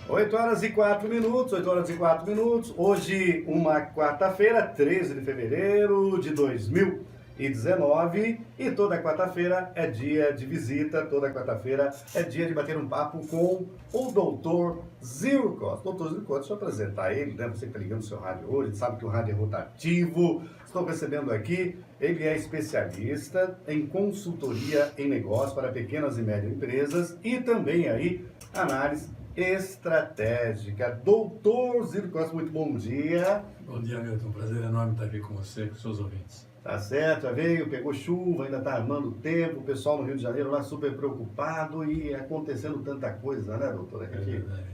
8 horas e 4 minutos, 8 horas e 4 minutos. Hoje, uma quarta-feira, 13 de fevereiro de 2019. E toda quarta-feira é dia de visita, toda quarta-feira é dia de bater um papo com o doutor Ziro Costa. Doutor Ziro Costa, deixa eu apresentar ele, né? Você que está ligando o seu rádio hoje, sabe que o rádio é rotativo. Estou recebendo aqui, ele é especialista em consultoria em negócios para pequenas e médias empresas e também aí análise estratégica. Doutor Ziro Costa, muito bom dia. Bom dia, Milton. Um prazer enorme estar aqui com você e com seus ouvintes. Tá certo, já veio, pegou chuva, ainda tá armando o tempo, o pessoal no Rio de Janeiro lá super preocupado e acontecendo tanta coisa, né, doutor? É verdade.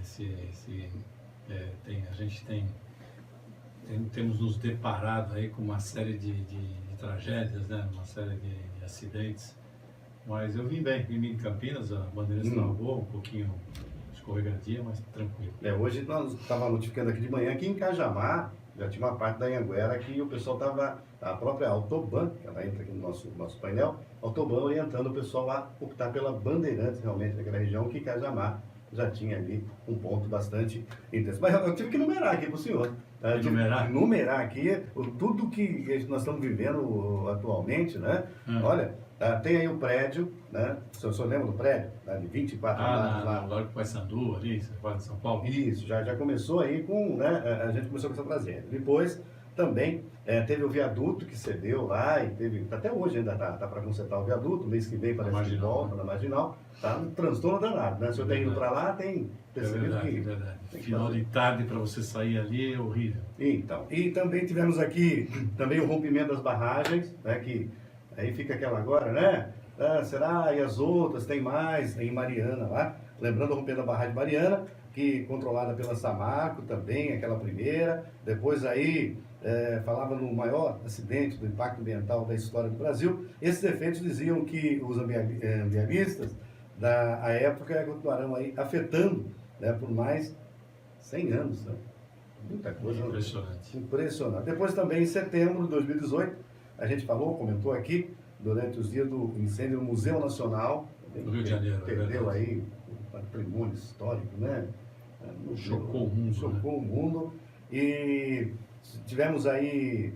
Temos nos deparado aí com uma série de tragédias, né? Uma série de acidentes. Mas eu vim bem em Campinas, a Bandeirantes estava boa, um pouquinho escorregadia, mas tranquilo. Hoje nós estávamos notificando aqui de manhã que em Cajamar já tinha uma parte da Anhanguera que o pessoal estava, a própria Autoban, que ela entra aqui no nosso painel, Autoban orientando o pessoal a optar pela Bandeirantes, realmente, naquela região, que Cajamar já tinha ali um ponto bastante intenso. Mas eu tive que numerar aqui para o senhor. Numerar aqui tudo que nós estamos vivendo atualmente, né? Olha, tem aí o prédio, né? O senhor lembra do prédio? De 24 andares lá. No Largo Paissandu, ali, você fala de São Paulo? Isso, já começou aí com, né? A gente começou com essa tragédia. Depois, também, teve o viaduto que cedeu lá e teve, até hoje ainda tá para consertar o viaduto, mês que vem parece que volta na Marginal, tá um transtorno danado, né? Se eu tenho ido para lá, tem percebido que... É verdade. Final de tarde para você sair ali é horrível. Então, e também tivemos aqui também o rompimento das barragens, né? Que aí fica aquela agora, né? Será? E as outras? Tem mais? Em Mariana lá, lembrando o rompimento da barragem Mariana, que controlada pela Samarco também, aquela primeira, depois aí... falava no maior acidente do impacto ambiental da história do Brasil. Esses efeitos diziam que os ambientalistas da época continuarão aí afetando, né, por mais 100 anos. Né? Muita coisa. Impressionante. Impressionante. Depois também, em setembro de 2018, a gente comentou aqui, durante os dias do incêndio no Museu Nacional, no Rio de Janeiro, perdeu aí o patrimônio histórico, né? Chocou o mundo. Chocou o mundo. E tivemos aí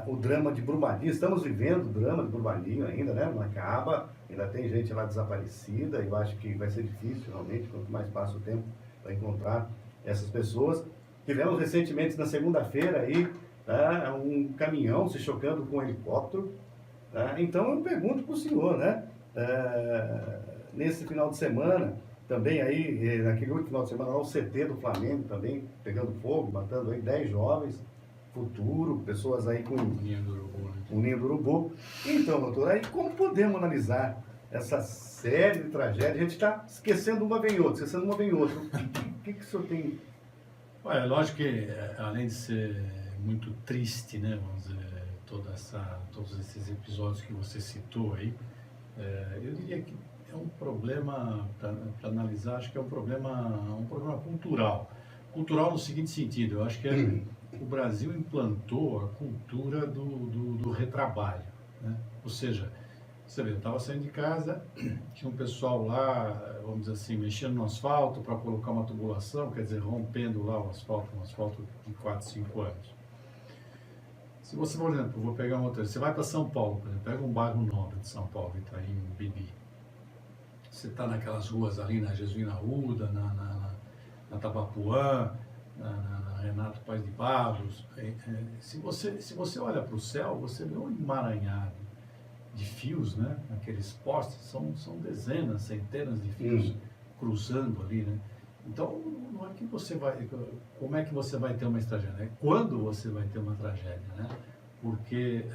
o drama de Brumadinho, estamos vivendo o drama de Brumadinho ainda, né? Não acaba, ainda tem gente lá desaparecida, eu acho que vai ser difícil realmente, quanto mais passa o tempo, para encontrar essas pessoas. Tivemos recentemente, na segunda-feira, aí, um caminhão se chocando com um helicóptero. Então eu pergunto para o senhor, né? Nesse final de semana, também aí, naquele último final de semana, lá, o CT do Flamengo também pegando fogo, matando aí 10 jovens, futuro, pessoas aí com o ninho do urubu, né? O ninho do urubu. Então, doutor, aí como podemos analisar essa série de tragédias? A gente está esquecendo uma vem outra, esquecendo uma vem outra. O que o senhor tem? Olha, lógico que, além de ser muito triste, né, vamos dizer, todos esses episódios que você citou aí, eu diria que é um problema, para analisar, acho que é um problema cultural. Cultural no seguinte sentido, eu acho que o Brasil implantou a cultura do retrabalho, né? Ou seja, você vê, eu estava saindo de casa, tinha um pessoal lá, vamos dizer assim, mexendo no asfalto para colocar uma tubulação, quer dizer, rompendo lá um asfalto de 4, 5 anos. Se você, por exemplo, vou pegar uma outra, você vai para São Paulo, por exemplo, pega um bairro nobre de São Paulo, Itaim, Bibi. Você está naquelas ruas ali, na Jesuína Arruda, na Tabapuã, na Renato Paes de Barros. Se você olha para o céu, você vê um emaranhado de fios, né? Aqueles postes, são dezenas, centenas de fios cruzando ali, né? Então, não é que você vai... Como é que você vai ter uma tragédia? É quando você vai ter uma tragédia, né? Porque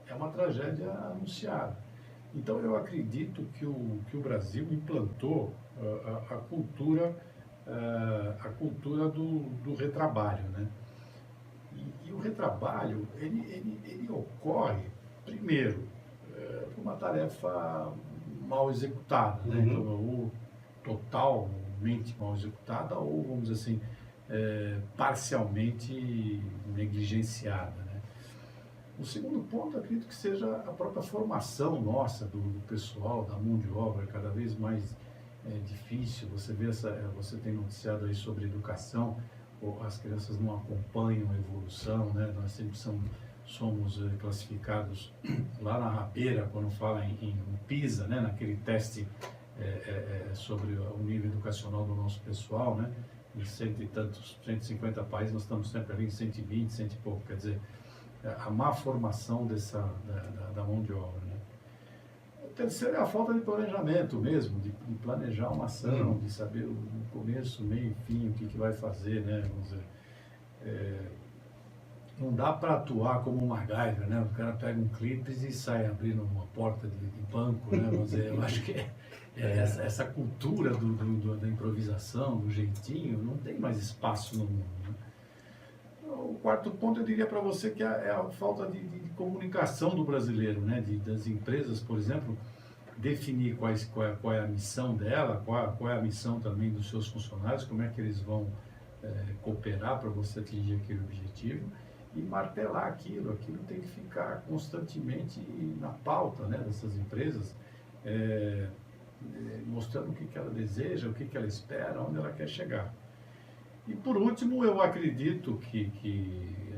é uma tragédia anunciada. Então, eu acredito que o Brasil implantou a cultura do retrabalho, né? E o retrabalho, ele ocorre, primeiro, por uma tarefa mal executada, né? Então, ou totalmente mal executada, ou, vamos dizer assim, parcialmente negligenciada, né? O segundo ponto, acredito que seja a própria formação nossa, do pessoal, da mão de obra, cada vez mais difícil. Você vê você tem noticiado aí sobre educação, as crianças não acompanham a evolução, né? Nós sempre somos classificados lá na rabeira quando fala em PISA, né? Naquele teste sobre o nível educacional do nosso pessoal, né? Em 150 países, nós estamos sempre ali em 120, 100 e pouco. Quer dizer, a má formação da mão de obra, né? O terceiro é a falta de planejamento mesmo, de planejar uma ação, de saber o começo, meio e fim, o que vai fazer, né? Vamos dizer, não dá para atuar como um MacGyver, né? O cara pega um clipes e sai abrindo uma porta de banco, né? Vamos dizer, eu acho que essa cultura da improvisação, do jeitinho, não tem mais espaço no mundo, né? O quarto ponto eu diria para você que é a falta de comunicação do brasileiro, né? Das empresas, por exemplo, definir qual é a missão dela, qual é a missão também dos seus funcionários, como é que eles vão cooperar para você atingir aquele objetivo e martelar aquilo tem que ficar constantemente na pauta, né, dessas empresas, mostrando o que ela deseja, o que ela espera, onde ela quer chegar. E por último, eu acredito que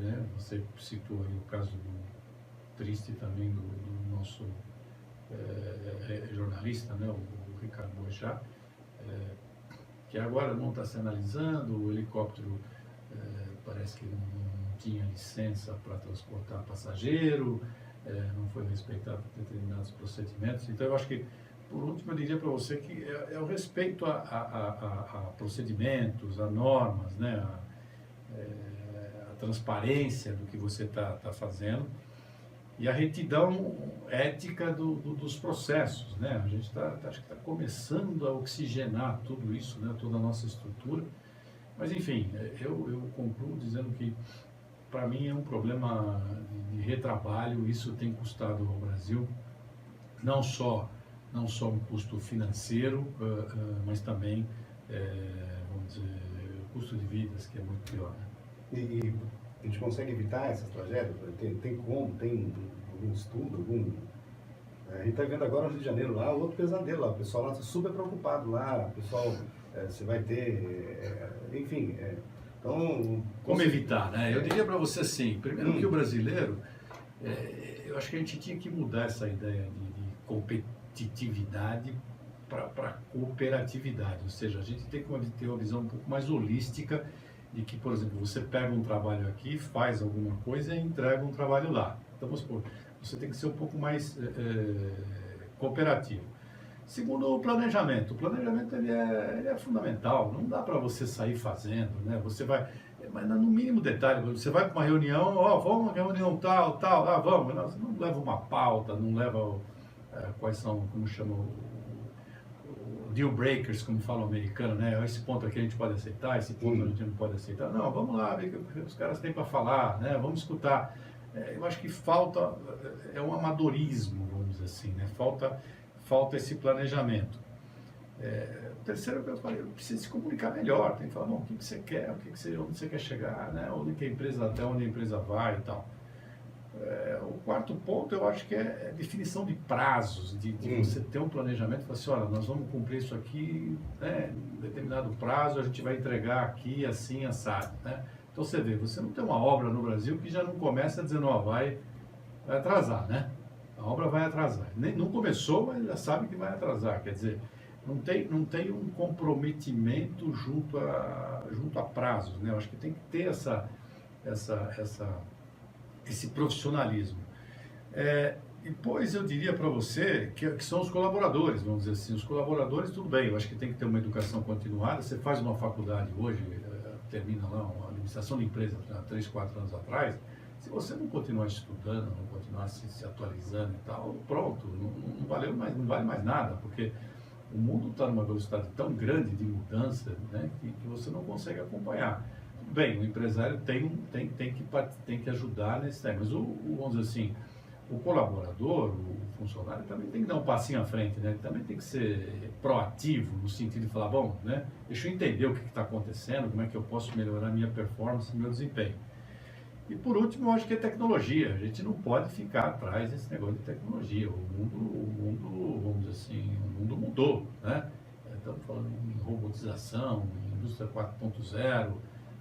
né, você citou aí o caso triste também do nosso jornalista, né, o Ricardo Boechat, que agora não está se analisando, o helicóptero parece que não tinha licença para transportar passageiro, não foi respeitado determinados procedimentos. Então eu acho que, por último, eu diria para você que é o respeito a procedimentos, a normas, né, a transparência do que você está fazendo e a retidão ética dos processos, né? A gente acho que está começando a oxigenar tudo isso, né, toda a nossa estrutura. Mas, enfim, eu concluo dizendo que, para mim, é um problema de retrabalho. Isso tem custado ao Brasil não só um custo financeiro, mas também, vamos dizer, o custo de vidas, que é muito pior, né? E a gente consegue evitar essas tragédias? Tem como? Tem algum estudo? A gente está vendo agora no Rio de Janeiro lá, outro pesadelo lá, o pessoal lá está super preocupado lá, o pessoal, você vai ter, enfim, então... Como evitar, né? Eu diria para você assim, primeiro que o brasileiro, eu acho que a gente tinha que mudar essa ideia de competitividade para cooperatividade, ou seja, a gente tem que ter uma visão um pouco mais holística de que, por exemplo, você pega um trabalho aqui, faz alguma coisa e entrega um trabalho lá. Então, vamos supor, você tem que ser um pouco mais cooperativo. Segundo, o planejamento. O planejamento ele é fundamental. Não dá para você sair fazendo, né? Você vai, mas no mínimo detalhe, você vai para uma reunião, vamos uma reunião tal, vamos. Não, você não leva uma pauta, não leva quais são, como chama, o deal breakers, como fala o americano, né? Esse ponto aqui a gente pode aceitar, esse ponto a gente não pode aceitar. Não, vamos lá, ver o que os caras têm para falar, né? Vamos escutar. Eu acho que falta, um amadorismo, vamos dizer assim, né? Falta esse planejamento. O terceiro que eu falei, precisa se comunicar melhor, tem que falar, bom, o que você quer, onde você quer chegar, né? Até onde a empresa vai e tal. O quarto ponto, eu acho que é definição de prazos, de você ter um planejamento, falar assim, olha, nós vamos cumprir isso aqui, né, em determinado prazo, a gente vai entregar aqui, assim, assado, né? Então você vê, você não tem uma obra no Brasil que já não começa dizendo, vai atrasar, né? A obra vai atrasar. Não começou, mas já sabe que vai atrasar, quer dizer, não tem um comprometimento junto a prazos, né? Eu acho que tem que ter esse profissionalismo. Depois eu diria para você que são os colaboradores, vamos dizer assim. Os colaboradores, tudo bem, eu acho que tem que ter uma educação continuada. Você faz uma faculdade hoje, termina lá uma administração de empresa há 3, 4 anos atrás, se você não continuar estudando, não continuar se atualizando e tal, pronto, não vale mais nada, porque o mundo está numa velocidade tão grande de mudança, né, que você não consegue acompanhar. Bem, o empresário tem que ajudar nesse tema, mas vamos dizer assim, o colaborador, o funcionário também tem que dar um passinho à frente, né? Ele também tem que ser proativo no sentido de falar, bom, né, deixa eu entender o que está acontecendo, como é que eu posso melhorar a minha performance, meu desempenho. E por último, eu acho que é tecnologia. A gente não pode ficar atrás desse negócio de tecnologia. O mundo, vamos dizer assim, o mundo mudou, né? estamos falando em robotização, em indústria 4.0,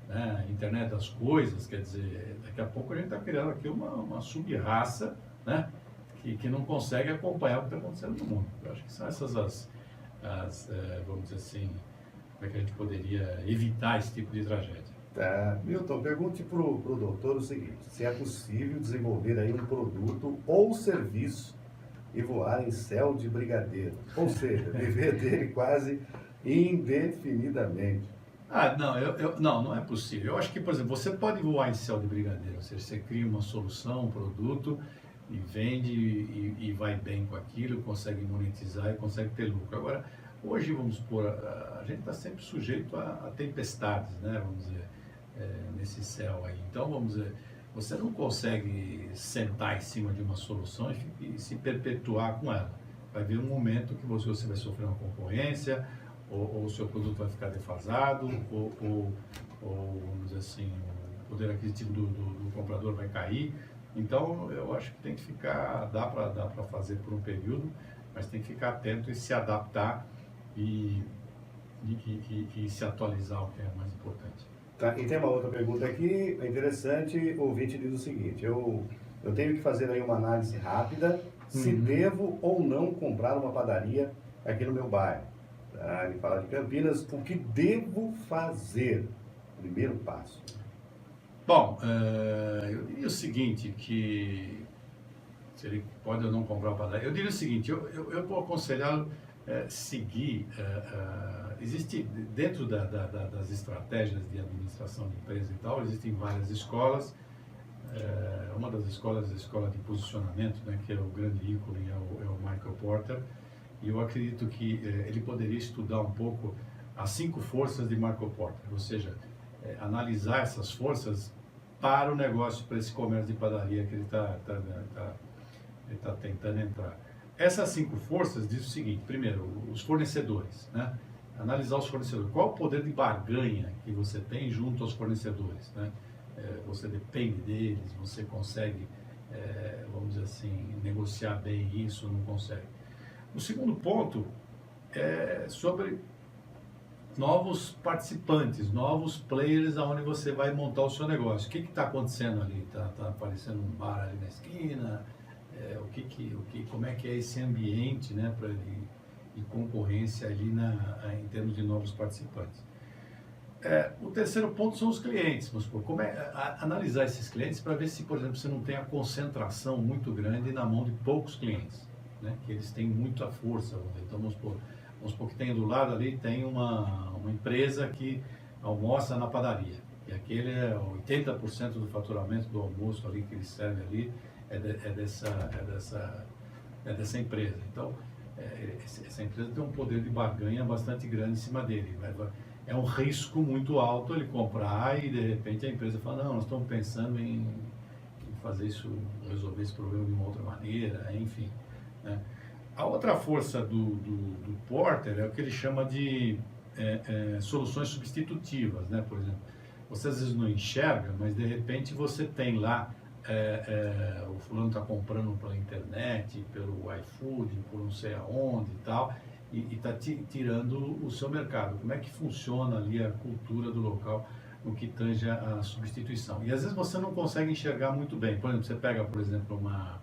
né, internet das coisas, quer dizer, daqui a pouco a gente está criando aqui uma sub-raça, né, que não consegue acompanhar o que está acontecendo no mundo. Eu acho que são essas vamos dizer assim, como é que a gente poderia evitar esse tipo de tragédia. Tá. Milton, pergunte para o doutor o seguinte: se é possível desenvolver aí um produto ou serviço e voar em céu de brigadeiro, ou seja, viver dele quase indefinidamente. Não é possível. Eu acho que, por exemplo, você pode voar em céu de brigadeiro, ou seja, você cria uma solução, um produto e vende e vai bem com aquilo, consegue monetizar e consegue ter lucro. Agora, hoje, vamos supor, a gente está sempre sujeito a tempestades, né, vamos dizer, nesse céu aí. Então, vamos dizer, você não consegue sentar em cima de uma solução e se perpetuar com ela. Vai haver um momento que você vai sofrer uma concorrência, ou o seu produto vai ficar defasado, ou vamos dizer assim, o poder aquisitivo do comprador vai cair. Então, eu acho que tem que ficar, dá para fazer por um período, mas tem que ficar atento e se adaptar e se atualizar, o que é mais importante. Tá, e tem uma outra pergunta aqui, é interessante, o ouvinte diz o seguinte: eu tenho que fazer aí uma análise rápida, se devo ou não comprar uma padaria aqui no meu bairro. Tá? Ele fala de Campinas, o que devo fazer? Primeiro passo. Bom, eu diria o seguinte, que se ele pode ou não comprar uma padaria, eu diria o seguinte, eu vou aconselhá-lo seguir, existe dentro das estratégias de administração de empresa e tal, existem várias escolas, uma das escolas é a escola de posicionamento, né, que é o grande ícone, é o Michael Porter, e eu acredito que ele poderia estudar um pouco as 5 forças de Michael Porter, ou seja, analisar essas forças para o negócio, para esse comércio de padaria que ele está tentando entrar. Essas 5 forças diz o seguinte: primeiro, os fornecedores, né? Analisar os fornecedores. Qual o poder de barganha que você tem junto aos fornecedores, né? Você depende deles, você consegue, vamos dizer assim, negociar bem isso, não consegue. O segundo ponto é sobre novos participantes, novos players aonde você vai montar o seu negócio. O que está acontecendo ali? Está aparecendo um bar ali na esquina? Como é que é esse ambiente, né, de concorrência ali em termos de novos participantes? O terceiro ponto são os clientes. Vamos supor, analisar esses clientes para ver se, por exemplo, você não tem a concentração muito grande na mão de poucos clientes, né, que eles têm muita força. Então, vamos supor que tem do lado ali, tem uma empresa que almoça na padaria, e aquele é 80% do faturamento do almoço ali que eles servem ali, é dessa empresa. Então, essa empresa tem um poder de barganha bastante grande em cima dele. É um risco muito alto ele comprar e, de repente, a empresa fala: não, nós estamos pensando em fazer isso, resolver esse problema de uma outra maneira, enfim, né? A outra força do Porter é o que ele chama de soluções substitutivas, né? Por exemplo, você às vezes não enxerga, mas de repente você tem lá o fulano está comprando pela internet, pelo iFood, por não sei aonde e tal, e está tirando o seu mercado. Como é que funciona ali a cultura do local no que tange a substituição? E às vezes você não consegue enxergar muito bem. Por exemplo, você pega, por exemplo, uma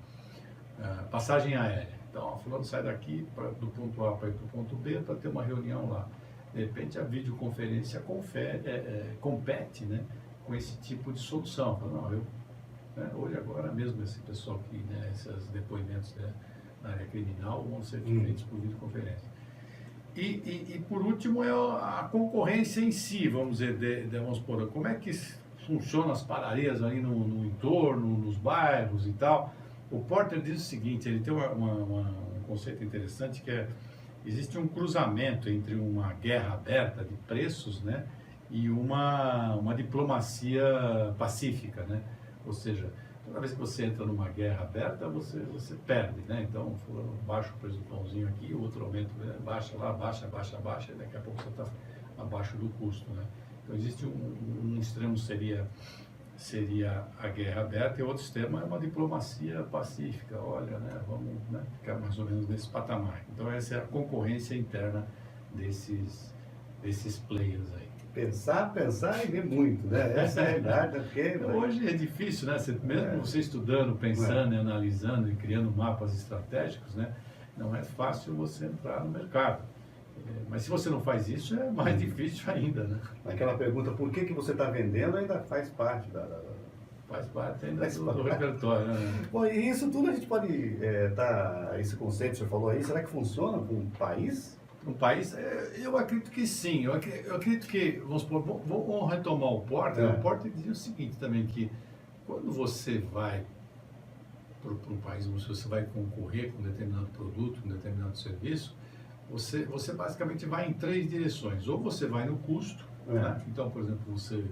passagem aérea. Então, o fulano sai daqui do ponto A para ir para o ponto B para ter uma reunião lá. De repente, a videoconferência compete, né, com esse tipo de solução. Fala, não, hoje, agora mesmo, esse pessoal aqui, né, esses depoimentos, né, na área criminal vão ser feitos por videoconferência. E por último, é a concorrência em si, vamos dizer, vamos supor, como é que funcionam as padarias ali no entorno, nos bairros e tal. O Porter diz o seguinte: ele tem um conceito interessante que existe um cruzamento entre uma guerra aberta de preços, né, e uma diplomacia pacífica, né? Ou seja, toda vez que você entra numa guerra aberta, você perde, né? Então, baixa o preço do pãozinho aqui, o outro aumenta, né? Baixa lá, baixa, e daqui a pouco você está abaixo do custo, né? Então, existe um extremo seria a guerra aberta, e outro extremo é uma diplomacia pacífica. Olha, né, vamos, né, ficar mais ou menos nesse patamar. Então, essa é a concorrência interna desses players aí. Pensar e ver muito, né? Essa é a realidade, né? Porque Hoje é difícil, né? Mesmo você estudando, pensando, analisando e criando mapas estratégicos, né? Não é fácil você entrar no mercado. Mas se você não faz isso, é mais difícil ainda, né? Aquela pergunta, por que você está vendendo, ainda faz parte Faz parte ainda do repertório, né? Bom, e isso tudo a gente pode esse conceito que você falou aí, será que funciona para um país? Um país, eu acredito que sim. Eu acredito que, vamos supor, vamos retomar o Porter. O Porter dizia o seguinte também, que quando você vai para um país, você vai concorrer com um determinado produto, com um determinado serviço, você basicamente vai em 3 direções. Ou você vai no custo, né? Então, por exemplo, você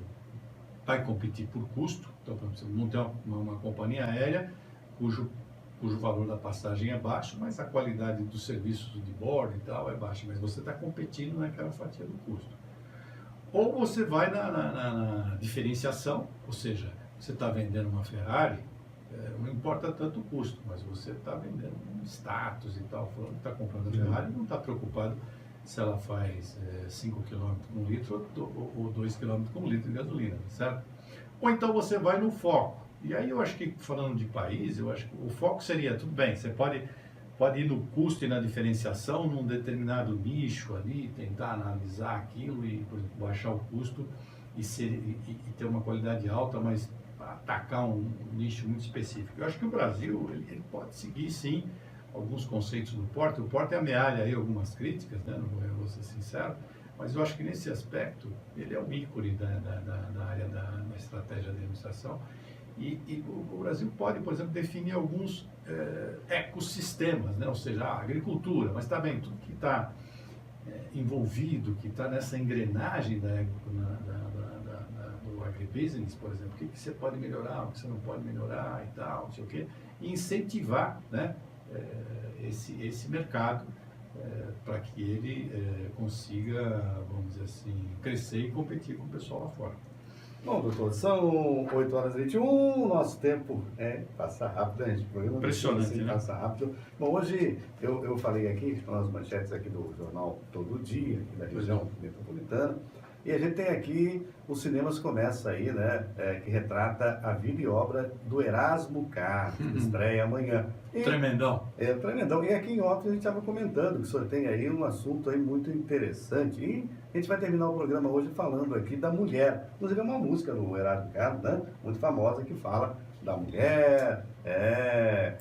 vai competir por custo. Então, por exemplo, você montar uma companhia aérea cujo valor da passagem é baixo, mas a qualidade dos serviços de bordo e tal é baixa, mas você está competindo naquela fatia do custo. Ou você vai na diferenciação, ou seja, você está vendendo uma Ferrari, não importa tanto o custo, mas você está vendendo um status e tal, falando que está comprando a Ferrari, não está preocupado se ela faz 5 km com 1 litro ou 2 km com 1 litro de gasolina, certo? Ou então você vai no foco. E aí eu acho que, falando de país, eu acho que o foco seria, tudo bem, você pode ir no custo e na diferenciação num determinado nicho ali, tentar analisar aquilo e, por exemplo, baixar o custo e ter uma qualidade alta, mas atacar um nicho muito específico. Eu acho que o Brasil, ele pode seguir, sim, alguns conceitos do Porter. O Porter amealha aí algumas críticas, né? Não vou ser sincero, mas eu acho que nesse aspecto ele é um ícone da área da estratégia de administração. E o Brasil pode, por exemplo, definir alguns ecossistemas, né? Ou seja, a agricultura, mas está bem, tudo que está envolvido, que está nessa engrenagem do agribusiness, por exemplo, o que você pode melhorar, o que você não pode melhorar e tal, não sei o quê, e incentivar, né, esse mercado para que ele consiga, vamos dizer assim, crescer e competir com o pessoal lá fora. Bom, doutor, são 8h21, nosso tempo passa rápido, né, gente? Impressionante, assim, né? Passa rápido. Bom, hoje eu falei aqui, estão as manchetes aqui do jornal Todo Dia, aqui da região metropolitana, e a gente tem aqui, os cinemas começa aí, né, que retrata a vida e obra do Erasmo Carlos, que estreia amanhã. Tremendão. Tremendão. E aqui em off a gente estava comentando que o senhor tem aí um assunto aí muito interessante. E a gente vai terminar o programa hoje falando aqui da mulher. Inclusive é uma música do Erasmo Carlos, né, muito famosa, que fala da mulher,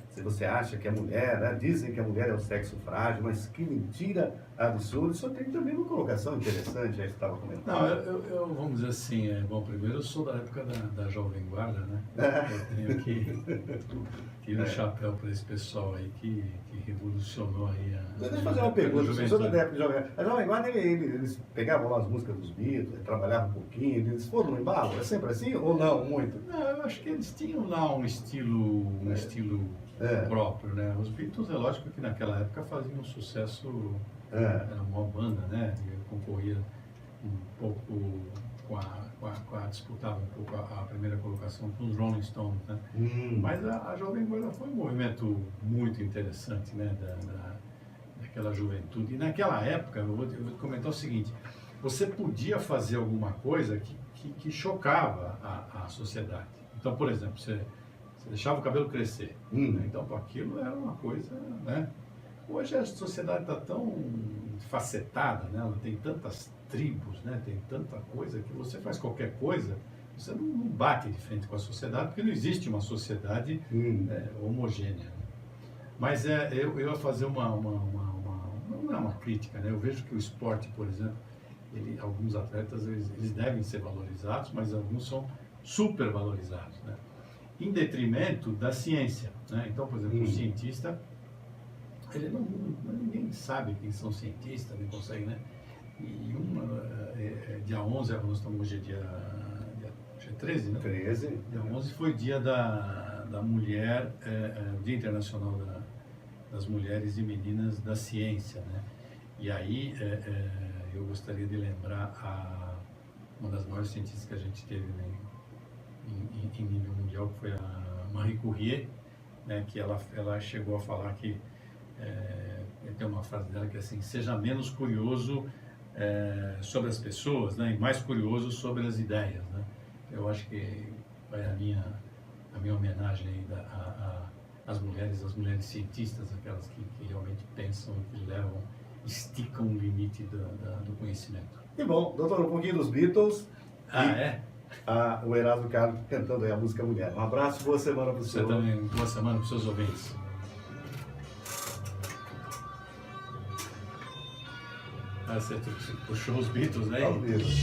se você acha que a mulher, né, dizem que a mulher é o sexo frágil, mas que mentira absurda. O senhor tem também uma colocação interessante, aí você estava comentando. Não, eu vamos dizer assim, bom, primeiro eu sou da época da Jovem Guarda, né? Eu tenho que tirar o chapéu para esse pessoal aí que revolucionou aí Deixa eu fazer uma pergunta, o senhor da época de Jovem Guarda. A Jovem Guarda, eles pegavam lá as músicas dos Beatles, trabalhavam um pouquinho, eles foram no embalo? É sempre assim ou não, muito? Não, eu acho que eles tinham lá um estilo próprio, né? Os Beatles, é lógico que naquela época faziam um sucesso, era uma banda, né? Concorria um pouco disputava um pouco a primeira colocação com os Rolling Stones, né? Mas a Jovem Guarda foi um movimento muito interessante, né? Daquela juventude. E naquela época, eu vou te comentar o seguinte, você podia fazer alguma coisa que chocava a sociedade. Então, por exemplo, você deixava o cabelo crescer. Né? Então, aquilo era uma coisa, né? Hoje a sociedade está tão facetada, né? Ela tem tantas tribos, né? Tem tanta coisa que você faz qualquer coisa, você não bate de frente com a sociedade, porque não existe uma sociedade homogênea. Né? Mas eu ia fazer não é uma crítica, né? Eu vejo que o esporte, por exemplo, alguns atletas eles devem ser valorizados, mas alguns são super valorizados, né? Em detrimento da ciência, né? Então, por exemplo, o cientista, ninguém sabe quem são cientistas, nem consegue, né? E dia 11, nós estamos hoje dia 13, né? 13. Dia 11 foi dia da mulher, o Dia Internacional das Mulheres e Meninas da Ciência, né? E aí eu gostaria de lembrar uma das maiores cientistas que a gente teve, né, em nível mundial, que foi a Marie Curie, né? Que ela chegou a falar que tem uma frase dela que é assim: seja menos curioso sobre as pessoas, né, e mais curioso sobre as ideias, né? Eu acho que vai a minha homenagem aí às mulheres cientistas, aquelas que realmente pensam, que esticam o limite do conhecimento. E bom, doutor, um pouquinho dos Beatles. O Erasmo Carlos cantando aí a música Mulher. Um abraço, boa semana para o senhor. Você também, boa semana para os seus ouvintes. Você puxou os Beatles, né? Os Beatles.